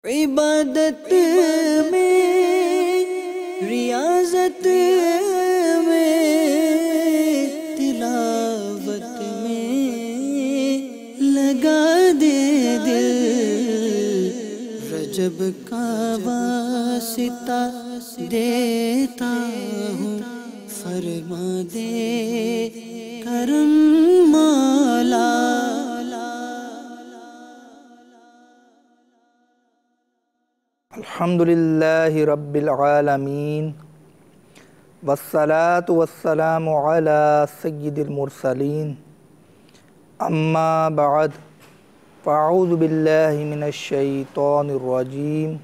عبادت میں، ریاضت میں، تلاوت میں لگا دے دل، رجب کا واسطہ دیتا ہوں، فرما دے کرم مولا۔ الحمدللہ رب العالمین، والصلاة والسلام علی سید المرسلین، اما بعد، فاعوذ باللہ من الشیطان الرجیم،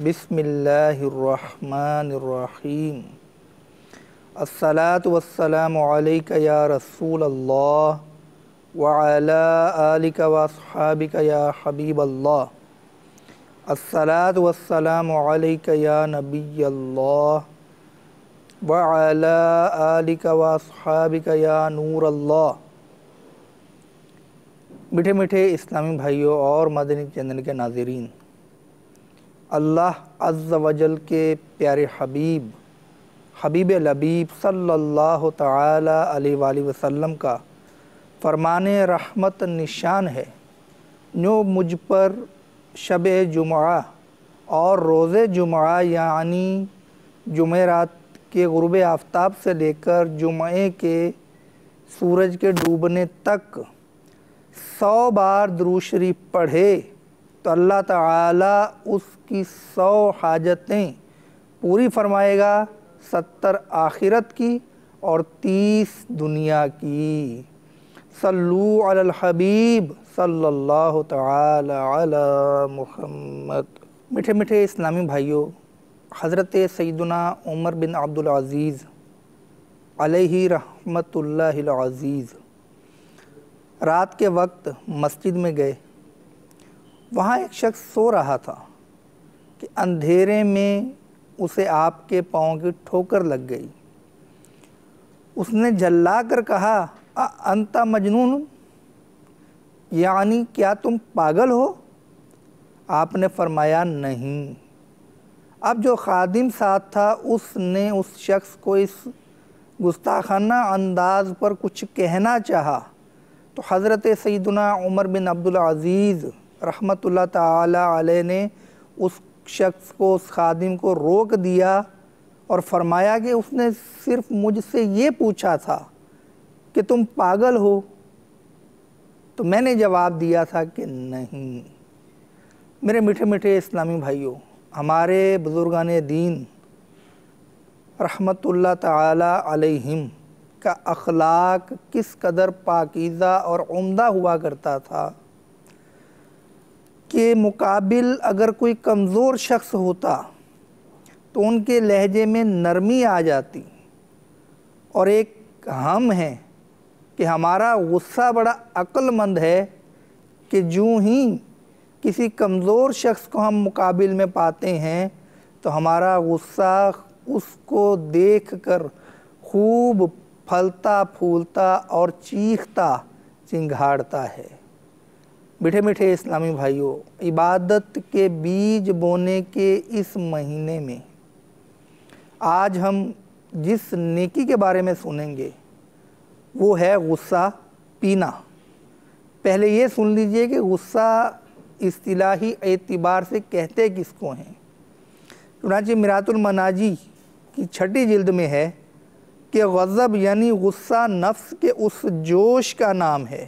بسم اللہ الرحمن الرحیم۔ الصلاة والسلام علیک یا رسول اللہ، وعلی آلک واصحابک یا حبیب اللہ۔ الصلاة والسلام علیک یا نبی اللہ، وعلی آلک واصحابک یا نور اللہ۔ میٹھے میٹھے اسلامی بھائیوں اور مدنی چینل کے ناظرین، اللہ عز و جل کے پیارے حبیب لبیب صلی اللہ تعالی علیہ وآلہ وسلم کا فرمان رحمت نشان ہے، جو مجھ پر شب جمعہ اور روز جمعہ یعنی جمعرات کے غروب آفتاب سے لے کر جمعے کے سورج کے ڈوبنے تک 100 بار درود شریف پڑھے تو اللہ تعالیٰ اس کی 100 حاجتیں پوری فرمائے گا، 70 آخرت کی اور 30 دنیا کی۔ صلو علی الحبیب صلی اللہ تعالی علی محمد۔ میٹھے میٹھے اسلامی بھائیوں، حضرت سیدنا عمر بن عبدالعزیز علیہ رحمت اللہ العزیز رات کے وقت مسجد میں گئے۔ وہاں ایک شخص سو رہا تھا کہ اندھیرے میں اسے آپ کے پاؤں کی ٹھوکر لگ گئی۔ اس نے جھلا کر کہا، انت مجنون، یعنی کیا تم پاگل ہو؟ آپ نے فرمایا نہیں۔ اب جو خادم ساتھ تھا اس نے اس شخص کو اس گستاخانہ انداز پر کچھ کہنا چاہا تو حضرت سیدنا عمر بن عبدالعزیز رحمت اللہ تعالی علیہ نے اس شخص کو، اس خادم کو روک دیا اور فرمایا کہ اس نے صرف مجھ سے یہ پوچھا تھا کہ تم پاگل ہو، تو میں نے جواب دیا تھا کہ نہیں۔ میرے میٹھے میٹھے اسلامی بھائیوں، ہمارے بزرگان دین رحمت اللہ تعالی علیہم کا اخلاق کس قدر پاکیزہ اور عمدہ ہوا کرتا تھا کہ مقابل اگر کوئی کمزور شخص ہوتا تو ان کے لہجے میں نرمی آ جاتی، اور ایک ہم ہیں کہ ہمارا غصہ بڑا عقل مند ہے کہ جوں ہی کسی کمزور شخص کو ہم مقابل میں پاتے ہیں تو ہمارا غصہ اس کو دیکھ کر خوب پھلتا پھولتا اور چیختا چنگھاڑتا ہے۔ میٹھے میٹھے اسلامی بھائیوں، عبادت کے بیج بونے کے اس مہینے میں آج ہم جس نیکی کے بارے میں سنیں گے وہ ہے غصہ پینا۔ پہلے یہ سن لیجئے کہ غصہ اصطلاحی اعتبار سے کہتے کس کو ہیں۔ چنانچہ مرآت المناجی کی 6 جلد میں ہے کہ غضب یعنی غصہ نفس کے اس جوش کا نام ہے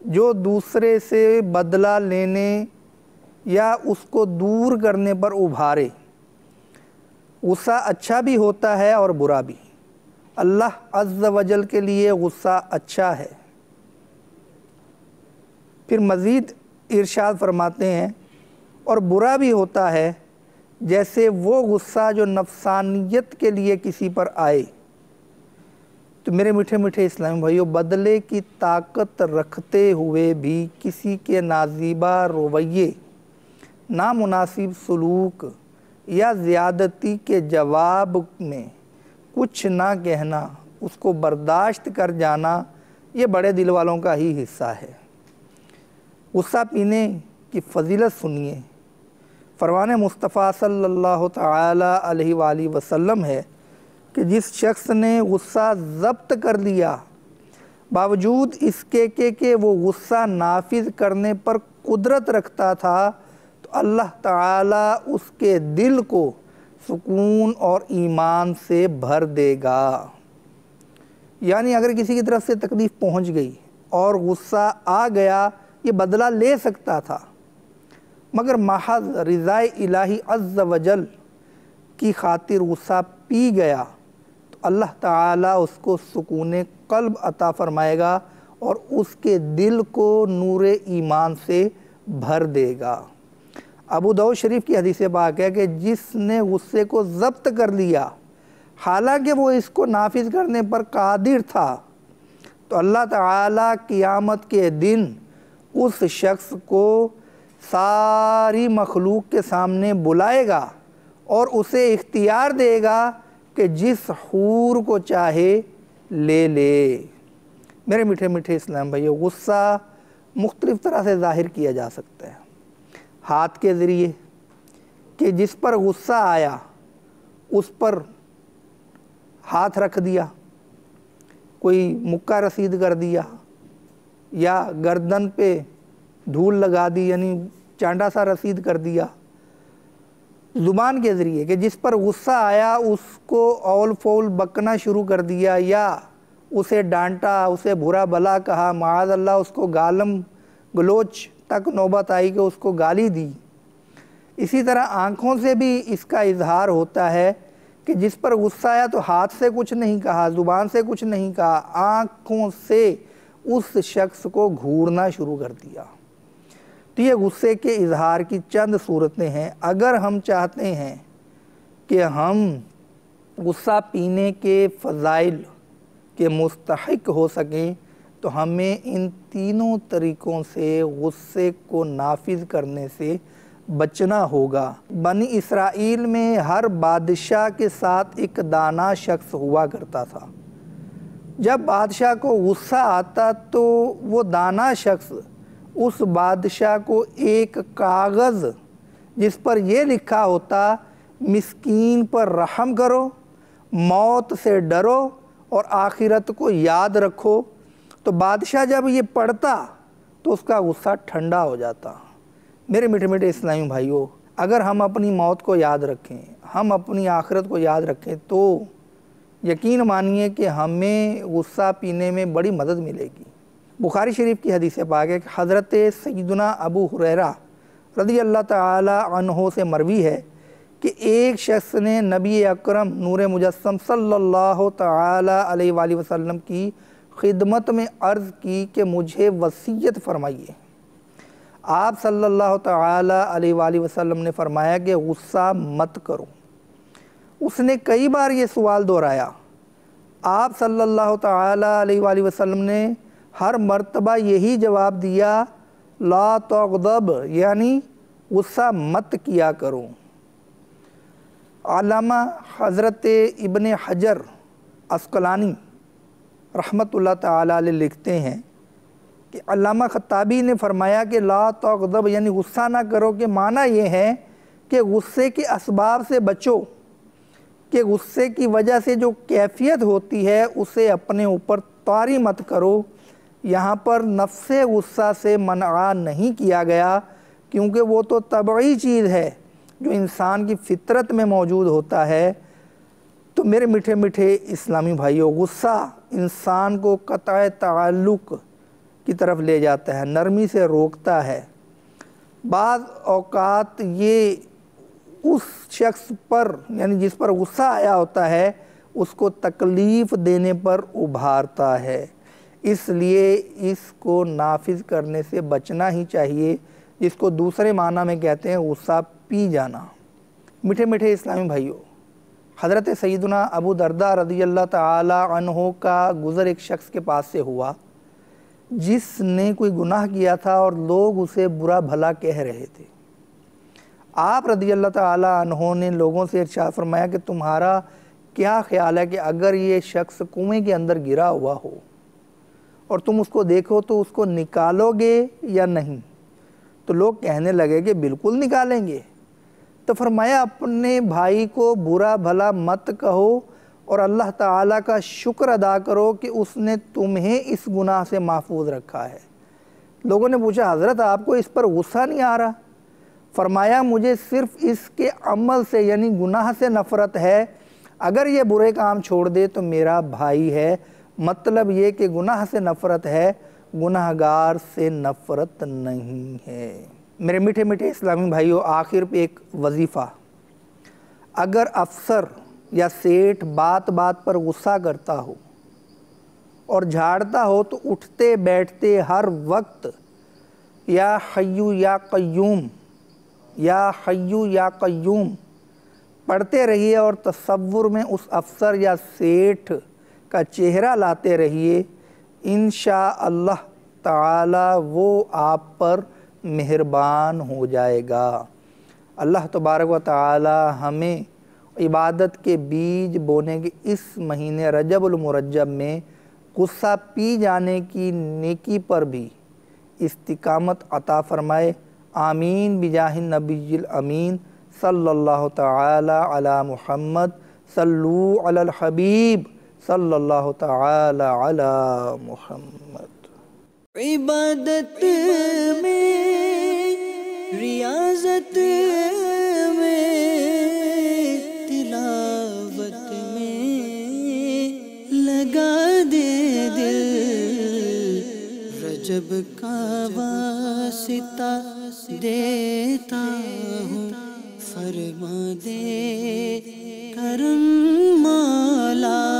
جو دوسرے سے بدلہ لینے یا اس کو دور کرنے پر ابھارے۔ غصہ اچھا بھی ہوتا ہے اور برا بھی۔ اللہ عز و جل کے لیے غصہ اچھا ہے۔ پھر مزید ارشاد فرماتے ہیں، اور برا بھی ہوتا ہے جیسے وہ غصہ جو نفسانیت کے لیے کسی پر آئے۔ تو میرے میٹھے میٹھے اسلامی بھائیوں، بدلے کی طاقت رکھتے ہوئے بھی کسی کے نازیبا رویے، نامناسب سلوک یا زیادتی کے جواب میں کچھ نہ کہنا، اس کو برداشت کر جانا، یہ بڑے دل والوں کا ہی حصہ ہے۔ غصہ پینے کی فضیلت سنیے فرمان مصطفیٰ صلی اللہ تعالی علیہ وآلہ وسلم ہے کہ جس شخص نے غصہ ضبط کر لیا باوجود اس کے کہ وہ غصہ نافذ کرنے پر قدرت رکھتا تھا، تو اللہ تعالیٰ اس کے دل کو سکون اور ایمان سے بھر دے گا۔ یعنی اگر کسی کی طرف سے تکلیف پہنچ گئی اور غصہ آ گیا، یہ بدلہ لے سکتا تھا، مگر محض رضائے الہی عز و جل کی خاطر غصہ پی گیا تو اللہ تعالیٰ اس کو سکون قلب عطا فرمائے گا اور اس کے دل کو نور ایمان سے بھر دے گا۔ ابو داؤد شریف کی حدیث پاک ہے کہ جس نے غصے کو ضبط کر لیا حالانکہ وہ اس کو نافذ کرنے پر قادر تھا، تو اللہ تعالیٰ قیامت کے دن اس شخص کو ساری مخلوق کے سامنے بلائے گا اور اسے اختیار دے گا کہ جس حور کو چاہے لے لے۔ میرے میٹھے میٹھے اسلام بھائیو، غصہ مختلف طرح سے ظاہر کیا جا سکتا ہے۔ ہاتھ کے ذریعے کہ جس پر غصہ آیا اس پر ہاتھ رکھ دیا، کوئی مکہ رسید کر دیا، یا گردن پہ دھول لگا دی یعنی چانڈا سا رسید کر دیا۔ زبان کے ذریعے کہ جس پر غصہ آیا اس کو اول فول بکنا شروع کر دیا، یا اسے ڈانٹا، اسے برا بھلا کہا، معاذ اللہ اس کو گالم گلوچ تک نوبت آئی کہ اس کو گالی دی۔ اسی طرح آنکھوں سے بھی اس کا اظہار ہوتا ہے کہ جس پر غصہ آیا تو ہاتھ سے کچھ نہیں کہا، زبان سے کچھ نہیں کہا، آنکھوں سے اس شخص کو گھورنا شروع کر دیا۔ تو یہ غصے کے اظہار کی چند صورتیں ہیں۔ اگر ہم چاہتے ہیں کہ ہم غصہ پینے کے فضائل کے مستحق ہو سکیں تو ہمیں ان تینوں طریقوں سے غصے کو نافذ کرنے سے بچنا ہوگا۔ بنی اسرائیل میں ہر بادشاہ کے ساتھ ایک دانا شخص ہوا کرتا تھا۔ جب بادشاہ کو غصہ آتا تو وہ دانا شخص اس بادشاہ کو ایک کاغذ جس پر یہ لکھا ہوتا مسکین پر رحم کرو، موت سے ڈرو اور آخرت کو یاد رکھو، تو بادشاہ جب یہ پڑھتا تو اس کا غصہ ٹھنڈا ہو جاتا۔ میرے میٹھے میٹھے اسلامی بھائیوں، اگر ہم اپنی موت کو یاد رکھیں، ہم اپنی آخرت کو یاد رکھیں تو یقین مانیے کہ ہمیں غصہ پینے میں بڑی مدد ملے گی۔ بخاری شریف کی حدیث پاک ہے کہ حضرت سیدنا ابو ہریرہ رضی اللہ تعالی عنہ سے مروی ہے کہ ایک شخص نے نبی اکرم نور مجسم صلی اللہ تعالی علیہ وآلہ وسلم کی خدمت میں عرض کی کہ مجھے وصیت فرمائیے۔ آپ صلی اللہ تعالی علیہ وآلہ وسلم نے فرمایا کہ غصہ مت کرو۔ اس نے کئی بار یہ سوال دہرایا۔ آپ صلی اللہ تعالی علیہ وآلہ وسلم نے ہر مرتبہ یہی جواب دیا، لا تغضب، یعنی غصہ مت کیا کرو۔ علامہ حضرت ابن حجر عسقلانی رحمۃ اللہ تعالی علیہ لکھتے ہیں کہ علامہ خطابی نے فرمایا کہ لا تغضب یعنی غصہ نہ کرو کے معنی یہ ہے کہ غصے کے اسباب سے بچو، کہ غصے کی وجہ سے جو کیفیت ہوتی ہے اسے اپنے اوپر طاری مت کرو۔ یہاں پر نفس غصہ سے منع نہیں کیا گیا کیونکہ وہ تو طبعی چیز ہے جو انسان کی فطرت میں موجود ہوتا ہے۔ تو میرے میٹھے میٹھے اسلامی بھائیوں، غصہ انسان کو قطع تعلق کی طرف لے جاتا ہے، نرمی سے روکتا ہے۔ بعض اوقات یہ اس شخص پر یعنی جس پر غصہ آیا ہوتا ہے اس کو تکلیف دینے پر ابھارتا ہے، اس لیے اس کو نافذ کرنے سے بچنا ہی چاہیے، جس کو دوسرے معنی میں کہتے ہیں غصہ پی جانا۔ میٹھے میٹھے اسلامی بھائیوں، حضرت سیدنا ابو درداء رضی اللہ تعالی عنہ کا گزر ایک شخص کے پاس سے ہوا جس نے کوئی گناہ کیا تھا اور لوگ اسے برا بھلا کہہ رہے تھے۔ آپ رضی اللہ تعالی عنہ نے لوگوں سے ارشاد فرمایا کہ تمہارا کیا خیال ہے کہ اگر یہ شخص کنویں کے اندر گرا ہوا ہو اور تم اس کو دیکھو تو اس کو نکالو گے یا نہیں؟ تو لوگ کہنے لگے کہ بالکل نکالیں گے۔ تو فرمایا اپنے بھائی کو برا بھلا مت کہو اور اللہ تعالیٰ کا شکر ادا کرو کہ اس نے تمہیں اس گناہ سے محفوظ رکھا ہے۔ لوگوں نے پوچھا حضرت آپ کو اس پر غصہ نہیں آ رہا؟ فرمایا مجھے صرف اس کے عمل سے یعنی گناہ سے نفرت ہے، اگر یہ برے کام چھوڑ دے تو میرا بھائی ہے، مطلب یہ کہ گناہ سے نفرت ہے، گناہگار سے نفرت نہیں ہے۔ میرے میٹھے میٹھے اسلامی بھائیوں، آخر پہ ایک وظیفہ، اگر افسر یا سیٹھ بات بات پر غصہ کرتا ہو اور جھاڑتا ہو تو اٹھتے بیٹھتے ہر وقت یا حیو یا قیوم یا حیو یا قیوم پڑھتے رہیے اور تصور میں اس افسر یا سیٹھ کا چہرہ لاتے رہیے، انشاءاللہ تعالی وہ آپ پر مہربان ہو جائے گا۔ اللہ تبارک و تعالی ہمیں عبادت کے بیج بونے کے اس مہینے رجب المرجب میں غصہ پی جانے کی نیکی پر بھی استقامت عطا فرمائے، آمین بجاہ النبی الامین صلی اللہ تعالی علی محمد، صلو علی الحبیب صلی اللہ تعالی علی محمد۔ عبادت میں، ریاضت میں، تلاوت میں لگا دے دل، رجب کا واسطہ دیتا ہوں، فرما دے کرم مولا۔